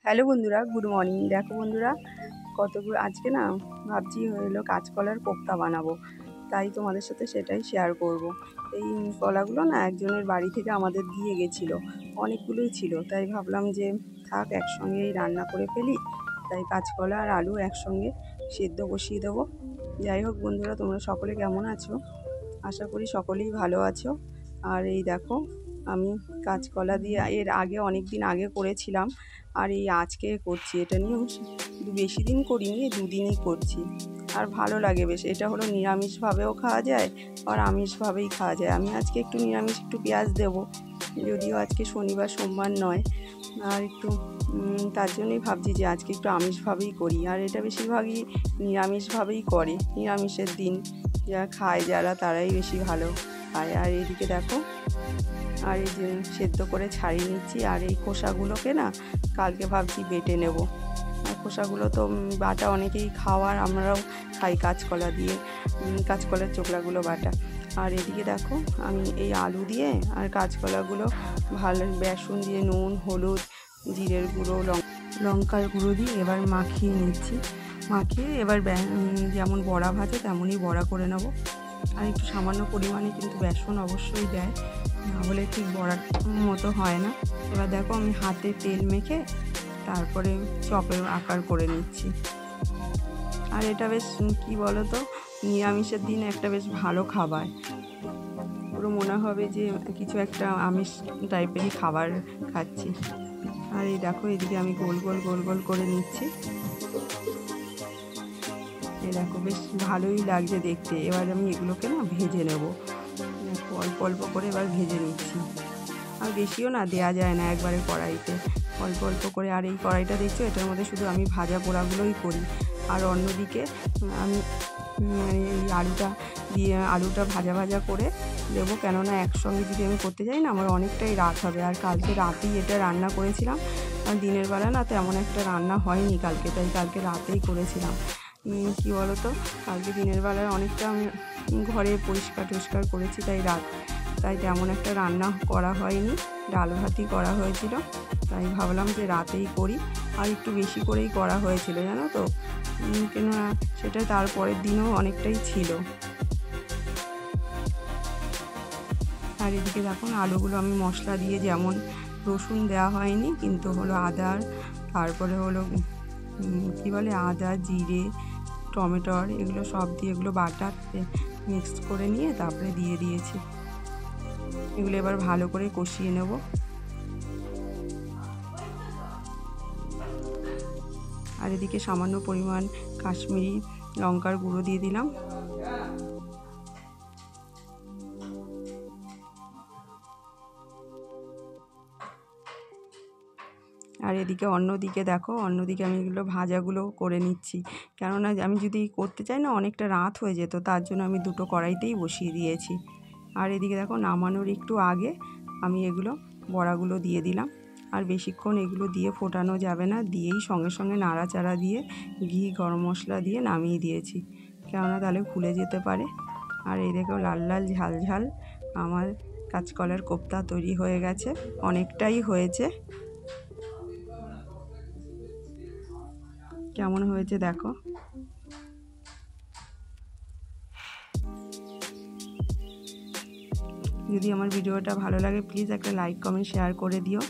Hello বন্ধুরা, good morning. দেখো বন্ধুরা, কতগুলো আজকে না ভাবছি হলো কাঁচকলার কোপ্তা বানাবো, তাই তোমাদের সাথে সেটাই শেয়ার করব। এই কলাগুলো না একজনের বাড়ি থেকে আমাদের দিয়ে গেছিলো, অনেকগুলোই ছিল, তাই ভাবলাম যে থাক একসঙ্গেই রান্না করে ফেলি। তাই কাঁচকলা আর আলু একসঙ্গে সেদ্ধ বসিয়ে দেবো। যাই হোক বন্ধুরা, তোমরা সকলে কেমন আছো? আশা করি সকলেই ভালো আছো। আর এই দেখো, আমি কাঁচকলা দিয়ে এর আগে অনেক দিন আগে করেছিলাম, আর এই আজকে করছি। এটা নিয়েও বেশি দিন করিনি, দুদিনই করছি। আর ভালো লাগে বেশ। এটা হলো নিরামিষভাবেও খাওয়া যায় আর আমিষভাবেই খাওয়া যায়। আমি আজকে একটু নিরামিষ, একটু পেঁয়াজ দেবো, যদিও আজকে শনিবার সোমবার নয়। আর একটু তার জন্যই ভাবছি যে আজকে একটু আমিষভাবেই করি। আর এটা বেশিরভাগই নিরামিষভাবেই করে, নিরামিষের দিন যারা খায় যারা তারাই বেশি ভালো খায়। আর এদিকে দেখো, আর এই যে সেদ্ধ করে ছাড়িয়ে নিচ্ছি। আর এই খোসাগুলোকে না কালকে ভাবছি বেটে নেব। আর খোসাগুলো তো বাটা অনেকেই খাওয়ার, আমরাও খাই কাঁচকলা দিয়ে, কাঁচকলার চোখলাগুলো বাটা। আর এদিকে দেখো, আমি এই আলু দিয়ে আর কাঁচকলাগুলো ভালো বেসন দিয়ে নুন, হলুদ, জিরের গুঁড়ো, লঙ্কার গুঁড়ো দিয়ে এবার মাখিয়ে নিচ্ছি। মাখিয়ে এবার যেমন বড়া ভাজে তেমনই বড়া করে নেব। আর একটু সামান্য পরিমাণে কিন্তু বেসন অবশ্যই দেয়, না হলে ঠিক বড়ার মতো হয় না। এবার দেখো, আমি হাতে তেল মেখে তারপরে চপের আকার করে নিচ্ছি। আর এটা বেশ কি বলো তো, নিরামিষের দিনে একটা বেশ ভালো খাবার, পুরো মনে হবে যে কিছু একটা আমিষ টাইপেরই খাবার খাচ্ছি। আর এই দেখো, এদিকে আমি গোল গোল গোল গোল করে নিচ্ছি। এই দেখো, বেশ ভালোই লাগছে দেখতে। এবার আমি এগুলোকে না ভেজে নেব, অল্প অল্প করে এবার ভেজে নিচ্ছি। আর বেশিও না দেওয়া যায় না একবারে কড়াইতে, অল্প অল্প করে। আর এই কড়াইটা দেখছো, এটার মধ্যে শুধু আমি ভাজা পোড়াগুলোই করি। আর অন্যদিকে আমি এই আলুটা ভাজা ভাজা করে দেবো, কেননা একসঙ্গে যদি আমি করতে যাই না আমার অনেকটাই রাত হবে। আর কালকে রাতেই এটা রান্না করেছিলাম, আর দিনের বেলা না তেমন একটা রান্না হয়নি কালকে, তাই কালকে রাতেই করেছিলাম। কি বলো তো, কালকে দিনের বেলায় অনেকটা আমি ঘরে পরিষ্কার টরিষ্কার করেছি, তাই তেমন একটা রান্না করা হয়নি, ডাল ভাতই করা হয়েছিল। তাই ভাবলাম যে রাতেই করি। আর একটু বেশি করেই করা হয়েছিল জানো তো, কেননা সেটা তারপরের দিনও অনেকটাই ছিল। আর এদিকে দেখুন, আলুগুলো আমি মশলা দিয়ে, যেমন রসুন দেওয়া হয়নি কিন্তু হলো আদার, তারপরে হলো কি বলে আদা, জিরে, টমেটোর, এগুলো সব দিয়ে এগুলো বাটা মিক্স করে নিয়ে তারপরে দিয়ে দিয়েছি। এগুলো এবার ভালো করে কষিয়ে নেব। আর এদিকে সামান্য পরিমাণ কাশ্মীরি লঙ্কার গুঁড়ো দিয়ে দিলাম। আর এদিকে অন্যদিকে দেখো, অন্যদিকে আমি এগুলো ভাজাগুলো করে নিচ্ছি, কেননা আমি যদি করতে চাই না অনেকটা রাত হয়ে যেত, তার জন্য আমি দুটো কড়াইতেই বসিয়ে দিয়েছি। আর এদিকে দেখো, নামানোর একটু আগে আমি এগুলো বড়াগুলো দিয়ে দিলাম। আর বেশিক্ষণ এগুলো দিয়ে ফোটানো যাবে না, দিয়েই সঙ্গে সঙ্গে নাড়াচাড়া দিয়ে ঘি, গরম মশলা দিয়ে নামিয়ে দিয়েছি, কেননা তাহলে খুলে যেতে পারে। আর এই দেখো, লাল লাল ঝাল ঝাল আমার কাঁচকলার কোপ্তা তৈরি হয়ে গেছে, অনেকটাই হয়েছে। কেমন হয়েছে দেখো। যদি আমার ভিডিওটা ভালো লাগে প্লিজ একটা লাইক, কমেন্ট, শেয়ার করে দিও।